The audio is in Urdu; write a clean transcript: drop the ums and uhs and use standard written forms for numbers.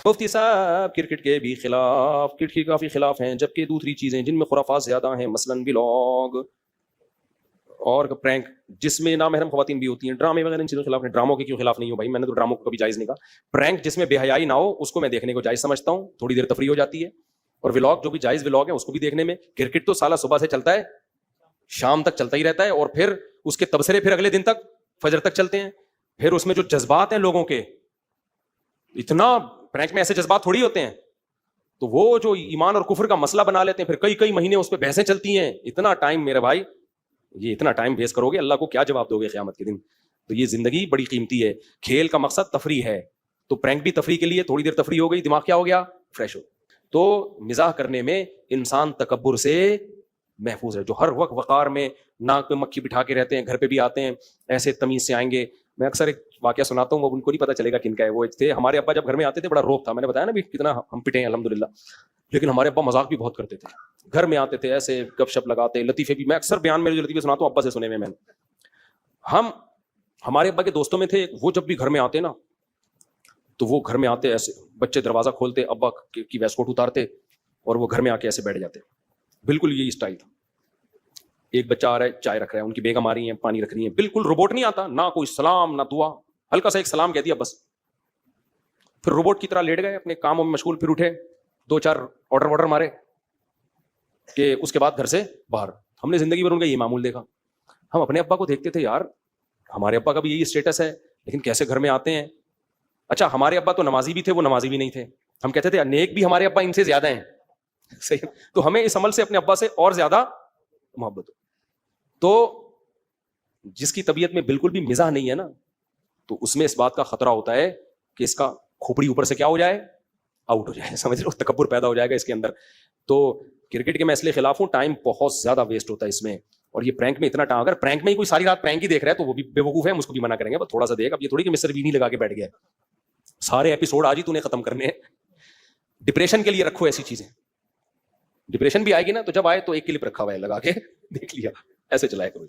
مفتی صاحب کرکٹ کے بھی خلاف، کرکٹ کے کافی خلاف ہیں، جبکہ دوسری چیزیں جن میں خرافات زیادہ ہیں، مثلاً ولاگ اور پرینک جس میں نامحرم خواتین بھی ہوتی ہیں، ڈرامے وغیرہ، ان چیزوں کے خلاف ہیں۔ ڈراموں کے کیوں خلاف نہیں ہو بھائی؟ میں نے تو ڈراموں کو کبھی جائز نہیں کہا۔ پرینک جس میں بے حیائی نہ ہو اس کو میں دیکھنے کو جائز سمجھتا ہوں، تھوڑی دیر تفریح ہو جاتی ہے، اور ولاگ جو بھی جائز ولاگ ہے اس کو بھی دیکھنے میں۔ کرکٹ تو سالہ صبح سے چلتا ہے، شام تک چلتا ہی رہتا ہے، اور پھر اس کے تبصرے پھر اگلے دن تک فجر تک چلتے ہیں۔ پھر اس میں جو جذبات ہیں لوگوں کے، اتنا پرینک میں ایسے جذبات تھوڑی ہوتے ہیں، تو وہ جو ایمان اور کفر کا مسئلہ بنا لیتے ہیں، پھر کئی کئی مہینے اس پہ بحثیں چلتی ہیں۔ اتنا ٹائم میرے بھائی، یہ اتنا ٹائم ویسٹ کرو گے، اللہ کو کیا جواب دو گے قیامت کے دن؟ تو یہ زندگی بڑی قیمتی ہے، کھیل کا مقصد تفریح ہے، تو پرینک بھی تفریح کے لیے، تھوڑی دیر تفریح ہو گئی، دماغ کیا ہو گیا؟ فریش ہو۔ تو مزاح کرنے میں انسان تکبر سے محفوظ ہے۔ جو ہر وقت وقار میں ناک پہ مکھی بٹھا کے رہتے ہیں، گھر پہ بھی آتے ہیں ایسے تمیز سے آئیں گے۔ میں اکثر ایک واقعہ سناتا ہوں، وہ ان کو نہیں پتا چلے گا کن کا ہے۔ وہ تھے ہمارے ابا، جب گھر میں آتے تھے بڑا روب تھا، میں نے بتایا نا بھی کتنا ہم پٹے ہیں الحمدللہ، لیکن ہمارے ابا مذاق بھی بہت کرتے تھے۔ گھر میں آتے تھے ایسے گپ شپ لگاتے، لطیفے بھی، میں اکثر بیان میں جو لطیفے سناتا ہوں ابا سے سنے میں نے۔ ہمارے ابا کے دوستوں میں تھے، وہ جب بھی گھر میں آتے نا تو وہ گھر میں آتے ایسے، بچے دروازہ کھولتے، ابا کی ویسٹ کوٹ اتارتے اور وہ گھر میں آ کے ایسے بیٹھ جاتے، بالکل یہی اسٹائل تھا۔ ایک بچہ آ رہا ہے چائے رکھ رہا ہے، ان کی بیگم آ رہی ہیں پانی رکھ رہی ہیں، بالکل روبوٹ نہیں آتا، نہ کوئی سلام نہ دعا، ہلکا سا ایک سلام کہہ دیا بس، پھر روبوٹ کی طرح لیٹ گئے اپنے کاموں میں مشغول، پھر اٹھے، دو چار آرڈر مارے کہ اس کے بعد گھر سے باہر۔ ہم نے زندگی بھر ان کا یہ معمول دیکھا۔ ہم اپنے ابا کو دیکھتے تھے، یار ہمارے ابا کا بھی یہی اسٹیٹس ہے، لیکن کیسے گھر میں آتے ہیں۔ اچھا ہمارے ابا تو نمازی بھی تھے، وہ نمازی بھی نہیں تھے، ہم کہتے تھے نیک بھی ہمارے ابا ان سے زیادہ ہیں، صحیح؟ تو ہمیں اس عمل سے اپنے ابا سے اور زیادہ محبت ہو۔ تو جس کی طبیعت میں بالکل بھی مزاح نہیں ہے نا، تو اس میں اس بات کا خطرہ ہوتا ہے کہ اس کا کھوپڑی اوپر سے کیا ہو جائے، آؤٹ ہو جائے، سمجھ رہے ہو؟ تکبر پیدا ہو جائے گا اس کے اندر۔ تو کرکٹ کے میں اس لیے خلاف ہوں، ٹائم بہت زیادہ ویسٹ ہوتا ہے اس میں، اور یہ پرینک میں اتنا ٹائم، اگر پرینک میں ہی کوئی ساری رات پرینک ہی دیکھ رہا ہے تو وہ بھی بے وقوف ہے، ہم اس کو بھی منع کریں گے، بس تھوڑا سا دیکھ، اب یہ تھوڑی کہ مسٹر بین ہی لگا کے بیٹھ گیا سارے ایپیسوڈ آج ہی تو نے ختم کرنے ہیں۔ ڈپریشن کے لیے رکھو ایسی چیزیں، ڈپریشن بھی آئے گی نا تو جب آئے تو ایک کلپ رکھا ہوا ہے لگا کے دیکھ لیا، ایسے چلائے کرو۔